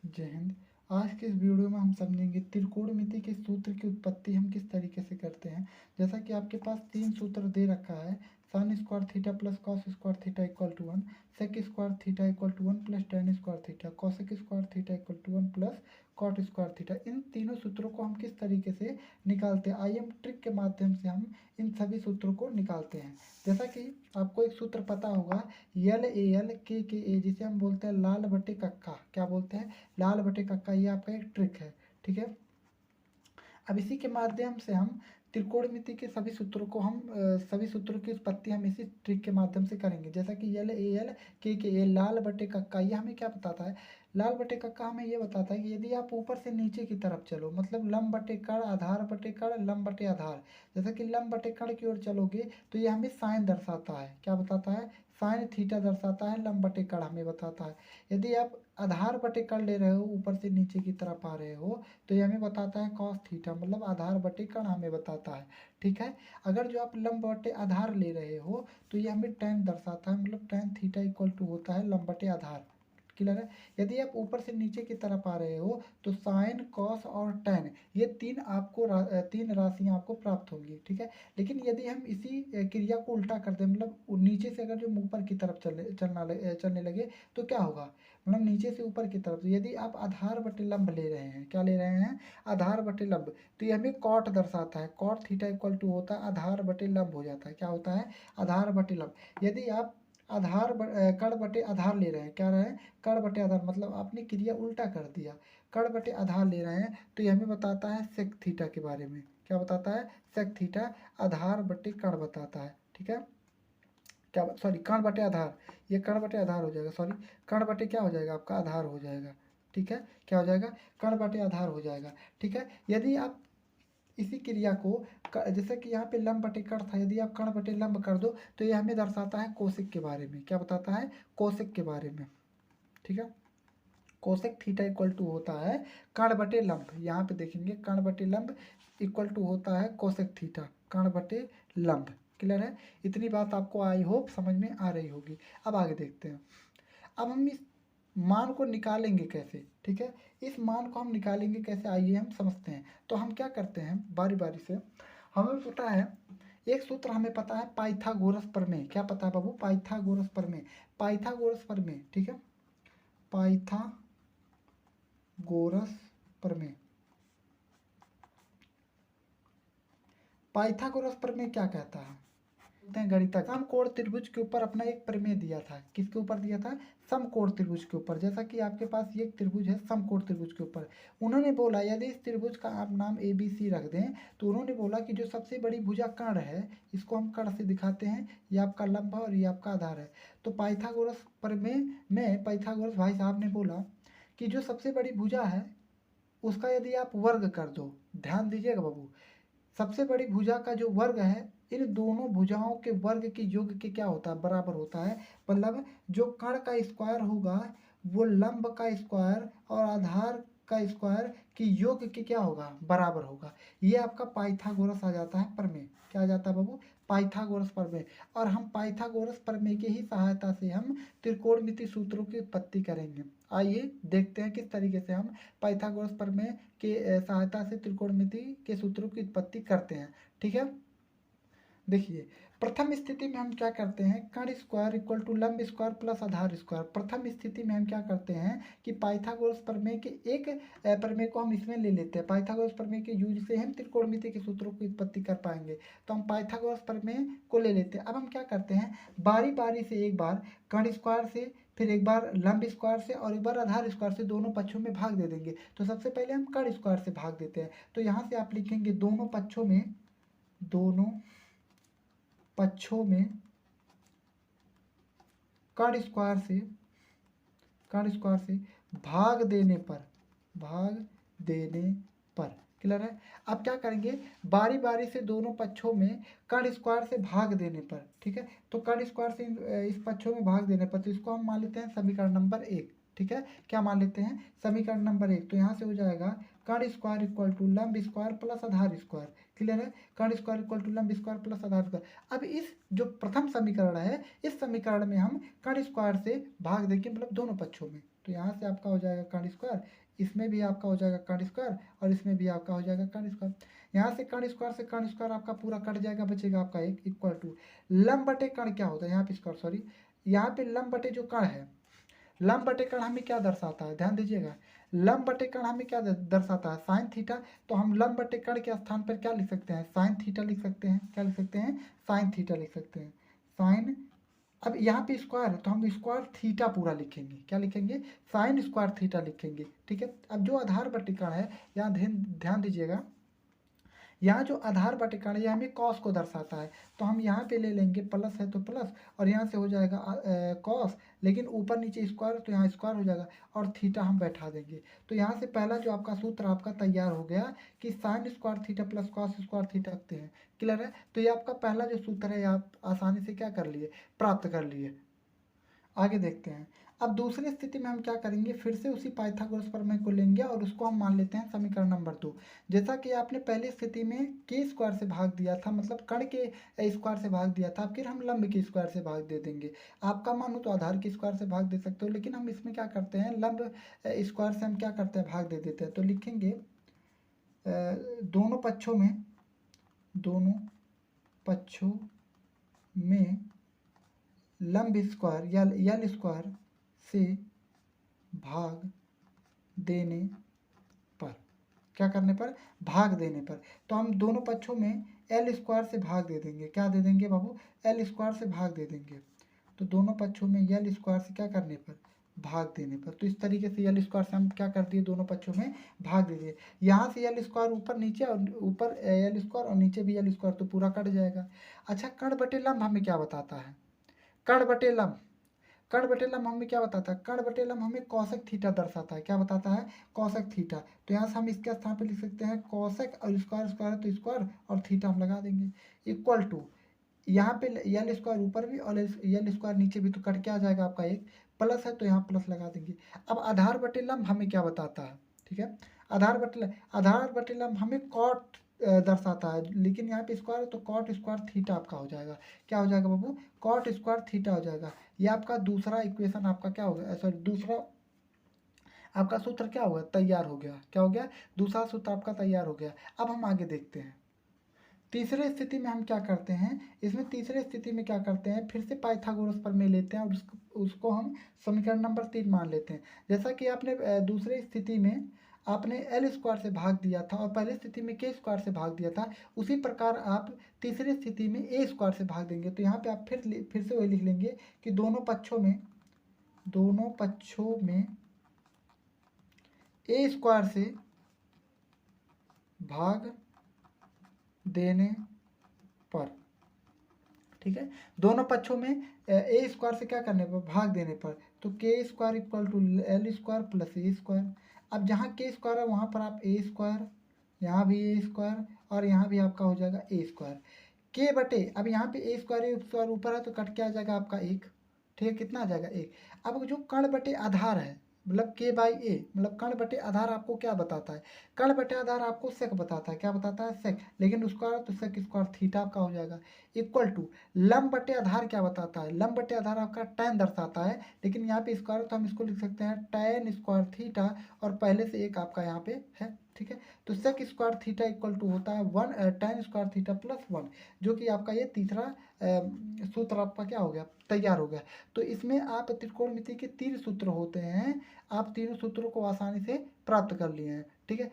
जय हिंद। आज के इस वीडियो में हम समझेंगे त्रिकोणमिति के सूत्र की उत्पत्ति हम किस तरीके से करते हैं। जैसा कि आपके पास तीन सूत्र दे रखा है, sine square theta plus cos square theta equal to 1, sec square theta equal to 1 plus tan square theta, cosec square theta equal to 1 plus cot square theta. इन तीनों सूत्रों को हम किस तरीके से निकालते हैं, आइए हम ट्रिक के माध्यम से हम इन सभी सूत्रों को निकालते हैं। जैसा कि आपको एक सूत्र पता होगा, यल ए एल के ए, जिसे हम बोलते हैं लाल बटे कक्का। क्या बोलते हैं? लाल बटे कक्का। ये आपका एक ट्रिक है, ठीक है। अब इसी के माध्यम से हम त्रिकोणमिति के सभी सूत्रों को सभी सूत्रों की उत्पत्ति हम इसी ट्रिक के माध्यम से करेंगे। जैसा कि यल ए एल के ए, लाल बटे कक्का, ये हमें क्या बताता है? लाल बटे कक्का हमें ये बताता है कि यदि आप ऊपर से नीचे की तरफ चलो, मतलब लंब बटे कण, आधार बटे कण, लंब बटे आधार। जैसा कि लंब बटे कण की ओर चलोगे तो ये हमें साइन दर्शाता है। क्या बताता है? साइन थीटा दर्शाता है। लंब बटे कण हमें बताता है। यदि आप आधार बटे कण ले रहे हो, ऊपर से नीचे की तरफ आ रहे हो, तो ये हमें बताता है कॉस थीटा, मतलब आधार बटे कण हमें बताता है, ठीक है। अगर जो आप लंब बटे आधार ले रहे हो तो ये हमें टेन दर्शाता है, मतलब टेन थीटा इक्वल टू होता है लंब बटे आधार। क्लियर है? यदि आप ऊपर से नीचे की तरफ आ रहे हो तो साइन, कॉस और टेन, ये तीन राशियां आपको प्राप्त होंगी, ठीक है। लेकिन यदि हम इसी क्रिया को उल्टा कर दें, मतलब नीचे से अगर जो ऊपर की तरफ चलने लगे तो क्या होगा? मतलब नीचे से ऊपर की तरफ, यदि आप आधार बटे लंब ले रहे हैं, क्या ले रहे हैं? आधार बटे लंब, तो ये हमें कॉट दर्शाता है। कॉट थीटा इक्वल टू होता है आधार बटे लंब हो जाता है। क्या होता है? आधार बटे लंब। यदि आप कण बटे आधार ले रहे हैं, क्या रहे हैं? कण बटे आधार, मतलब आपने क्रिया उल्टा कर दिया। कण बटे आधार ले रहे हैं तो ये हमें बताता है सेक थीटा के बारे में। क्या बताता है? Sec theta. आधार बटे कण बताता है, ठीक है। क्या, सॉरी, कण बटे आधार, ये कण बटे आधार हो जाएगा, सॉरी, कण बटे क्या हो जाएगा आपका? आधार हो जाएगा, ठीक है। क्या हो जाएगा? कण बटे आधार हो जाएगा, ठीक है। यदि आप इसी क्रिया को जैसे कि यहाँ पे लंब बटे कण था, यदि आप कण बटे लंब कर दो तो ये हमें दर्शाता है कोसेक के बारे में। क्या बताता है? कोसेक के बारे में, ठीक है। कोसेक थीटा इक्वल टू होता है कण बटे लंब। यहाँ पे देखेंगे कण बटे लंब इक्वल टू होता है कोसेक थीटा, कण बटे लंब। क्लियर है? इतनी बात आपको आई होप समझ में आ रही होगी। अब आगे देखते हैं। अब हम इस मान को निकालेंगे कैसे, ठीक है। इस मान को हम निकालेंगे कैसे, आइए हम समझते हैं। तो हम क्या करते हैं, बारी बारी से। हमें पता है एक सूत्र, हमें पता है पाइथागोरस प्रमेय। क्या पता है बाबू? पाइथागोरस प्रमेय। पाइथागोरस प्रमेय, ठीक है। पाइथागोरस प्रमेय। पाइथागोरस प्रमेय क्या कहता है? गणित समकोण त्रिभुज के ऊपर अपना एक प्रमेय दिया था। किसके ऊपर दिया था? समकोण त्रिभुज के ऊपर। जैसा कि आपके पास ये एक त्रिभुज है, समकोण त्रिभुज के ऊपर उन्होंने बोला यदि इस त्रिभुज का आप नाम ABC रख दें, तो उन्होंने बोला कि जो सबसे बड़ी भुजा कर्ण है, इसको हम कर्ण से दिखाते हैं, ये आपका लंब है और ये आपका आधार है। तो पाइथागोरस प्रमेय में पाइथागोरस भाई साहब ने बोला कि जो सबसे बड़ी भुजा है उसका यदि आप वर्ग कर दो, ध्यान दीजिएगा बाबू, सबसे बड़ी भुजा का जो वर्ग है, इन दोनों भुजाओं के वर्ग के योग के क्या होता है? बराबर होता है। मतलब जो कर्ण का स्क्वायर होगा वो लंब का स्क्वायर और आधार का स्क्वायर की योग के क्या होगा? बराबर होगा। ये आपका पाइथागोरस आ जाता है प्रमेय। क्या आ जाता है बाबू? पाइथागोरस प्रमेय। और हम पाइथागोरस प्रमेय की ही सहायता से हम त्रिकोणमिति सूत्रों की उत्पत्ति करेंगे। आइए देखते हैं किस तरीके से हम पाइथागोरस प्रमेय के सहायता से त्रिकोणमिति के सूत्रों की उत्पत्ति करते हैं, ठीक है। देखिए, प्रथम स्थिति में हम क्या करते हैं, कर्ण स्क्वायर इक्वल टू लंब स्क्वायर प्लस आधार स्क्वायर। प्रथम स्थिति में हम क्या करते हैं कि पाइथागोरस प्रमेय के एक प्रमेय को हम इसमें ले लेते हैं। पाइथागोरस प्रमेय के यूज से हम त्रिकोणमिति के सूत्रों की उत्पत्ति कर पाएंगे। तो हम पाइथागोरस प्रमेय को ले लेते हैं। अब हम क्या करते हैं, बारी बारी से एक बार कर्ण स्क्वायर से, फिर एक बार लंब स्क्वायर से और एक बार आधार स्क्वायर से दोनों पक्षों में भाग दे देंगे। तो सबसे पहले हम कर्ण स्क्वायर से भाग देते हैं। तो यहाँ से आप लिखेंगे दोनों पक्षों में कर्ण स्क्वायर से भाग देने पर। क्लियर है? अब क्या करेंगे, बारी बारी से दोनों पक्षों में कर्ण स्क्वायर से भाग देने पर, ठीक है। तो कर्ण स्क्वायर से इस पक्षों में भाग देने पर, तो इसको हम मान लेते हैं समीकरण नंबर 1, ठीक है। क्या मान लेते हैं? समीकरण नंबर 1। तो यहाँ से हो जाएगा कर्ण स्क्वायर इक्वल टू लंब स्क्वायर प्लस आधार स्क्वायर। क्लियर है? कर्ण स्क्वायर इक्वल टू लंब स्क्वायर प्लस आधार स्क्वायर। अब इस जो प्रथम समीकरण है, इस समीकरण में हम कर्ण स्क्वायर से भाग देंगे, मतलब दोनों पक्षों में, तो यहाँ से आपका हो जाएगा कर्ण स्क्वायर, इसमें भी आपका हो जाएगा कर्ण स्क्वायर और इसमें भी आपका हो जाएगा कर्ण स्क्वायर। यहाँ से कर्ण स्क्वायर आपका पूरा कट जाएगा, बचेगा आपका एक इक्वल टू लंब बटे कर्ण क्या होता है यहाँ पे स्क्वायर, सॉरी यहाँ पे लंब बटे जो कर्ण है, लंब बटे कर्ण हमें क्या दर्शाता है, ध्यान दीजिएगा, लंब बटे कर्ण हमें क्या दर्शाता है, साइन थीटा। तो हम लंब बटे कर्ण के स्थान पर क्या लिख सकते हैं, साइन थीटा लिख सकते हैं। क्या लिख सकते हैं, साइन थीटा लिख सकते हैं, साइन। अब यहाँ पे स्क्वायर है तो हम स्क्वायर थीटा पूरा लिखेंगे, क्या लिखेंगे, साइन स्क्वायर थीटा लिखेंगे, ठीक है। अब जो आधार बटे कर्ण है, यहाँ ध्यान दीजिएगा, यहाँ जो आधार बटे कर्ण ये हमें कॉस को दर्शाता है, तो हम यहाँ पे ले लेंगे प्लस है तो प्लस और यहाँ से हो जाएगा कॉस, लेकिन ऊपर नीचे स्क्वायर तो यहाँ स्क्वायर हो जाएगा और थीटा हम बैठा देंगे। तो यहाँ से पहला जो आपका सूत्र आपका तैयार हो गया कि sign square theta plus cos square theta रखते हैं, क्लियर है। तो ये आपका पहला जो सूत्र है आप आसानी से क्या कर लिए, प्राप्त कर लिए। आगे देखते हैं। अब दूसरी स्थिति में हम क्या करेंगे, फिर से उसी पाइथागोरस प्रमेय को लेंगे और उसको हम मान लेते हैं समीकरण नंबर 2। जैसा कि आपने पहली स्थिति में के स्क्वायर से भाग दिया था, मतलब कर्ण के स्क्वायर से भाग दिया था, फिर हम लंब के स्क्वायर से भाग दे देंगे। आपका मान हो तो आधार के स्क्वायर से भाग दे सकते हो, लेकिन हम इसमें क्या करते हैं, लंब स्क्वायर से हम क्या करते हैं, भाग दे देते हैं। तो लिखेंगे दोनों पक्षों में लंब स्क्वायर या यल स्क्वायर से भाग देने पर, क्या करने पर, भाग देने पर, तो हम दोनों पक्षों में एल स्क्वायर से भाग दे देंगे। क्या दे देंगे बाबू, एल स्क्वायर से भाग दे देंगे। तो दोनों पक्षों में यल स्क्वायर से क्या करने पर, भाग देने पर। तो इस तरीके से यल स्क्वायर से हम क्या कर दिए, दोनों पक्षों में भाग दे दिए। यहाँ से यल स्क्वायर ऊपर नीचे और ऊपर यल स्क्वायर और नीचे भी यल स्क्वायर, तो पूरा कट जाएगा। अच्छा, कर्ण बटे लंब हमें क्या बताता है, कर्ण बटे लंब, कर्ण बटे लंब हमें क्या बताता है, कर्ण बटे लंब हमें कौशिक थीटा दर्शाता है। क्या बताता है, कौशिक थीटा। तो यहाँ से हम इसके स्थान पे लिख सकते हैं कौशिक और स्क्वायर स्क्वायर तो स्क्वायर और थीटा हम लगा देंगे इक्वल टू, यहाँ पे यल स्क्वायर ऊपर भी और यल स्क्वायर नीचे भी, तो कट क्या आ जाएगा आपका एक, प्लस है तो यहाँ प्लस लगा देंगे। अब आधार बटे लंब हमें क्या बताता है, ठीक है, आधार बटे लंब हमें कॉट दर्शाता है, लेकिन यहाँ पे स्क्वायर है तो कॉट स्क्वायर थीटा आपका हो जाएगा। क्या हो जाएगा बाबू, कॉट स्क्वायर थीटा हो जाएगा। ये आपका दूसरा इक्वेशन आपका क्या हो गया, सॉरी दूसरा आपका सूत्र क्या हो गया, तैयार हो गया। क्या हो गया, दूसरा सूत्र आपका तैयार हो गया। अब हम आगे देखते हैं। तीसरे स्थिति में हम क्या करते हैं, इसमें तीसरे स्थिति में क्या करते हैं, फिर से पाइथागोरस प्रमेय लेते हैं और उसको हम समीकरण नंबर 3 मान लेते हैं। जैसा कि आपने दूसरे स्थिति में आपने एल स्क्वायर से भाग दिया था और पहले स्थिति में के स्क्वायर से भाग दिया था, उसी प्रकार आप तीसरी स्थिति में ए स्क्वायर से भाग देंगे। तो यहाँ पे आप फिर से वही लिख लेंगे कि दोनों पक्षों में ए स्क्वायर से भाग देने पर, ठीक है, दोनों पक्षों में ए स्क्वायर से क्या करने पर, भाग देने पर, तो K square equal to L square plus A square. अब जहाँ के स्क्वायर है वहाँ पर आप ए स्क्वायर, यहाँ भी ए स्क्वायर और यहाँ भी आपका हो जाएगा ए स्क्वायर के बटे, अब यहाँ पे ए स्क्वायर ऊपर है तो कट क्या आ जाएगा आपका एक, ठीक है, कितना आ जाएगा एक। अब जो कर्ण बटे आधार है, मतलब के बाई ए, मतलब कर्ण बटे आधार आपको क्या बताता है, कर्ण बटे आधार आपको सेक बताता है। क्या बताता है, सेक, लेकिन उसका तो सेक स्क्वायर थीटा का हो जाएगा इक्वल टू लंब बटे आधार क्या बताता है, लंब बटे आधार आपका टैन दर्शाता है, लेकिन यहाँ पे स्क्वायर तो हम इसको लिख सकते हैं टैन स्क्वायर थीटा और पहले से एक आपका यहाँ पे है, ठीक है। तो sec square theta equal to होता है 1 टैन स्क्वायर थीटा प्लस 1, जो कि आपका ये तीसरा सूत्र आपका क्या हो गया, तैयार हो गया। तो इसमें आप त्रिकोणमिति के 3 सूत्र होते हैं, आप तीनों सूत्रों को आसानी से प्राप्त कर लिए हैं, ठीक है।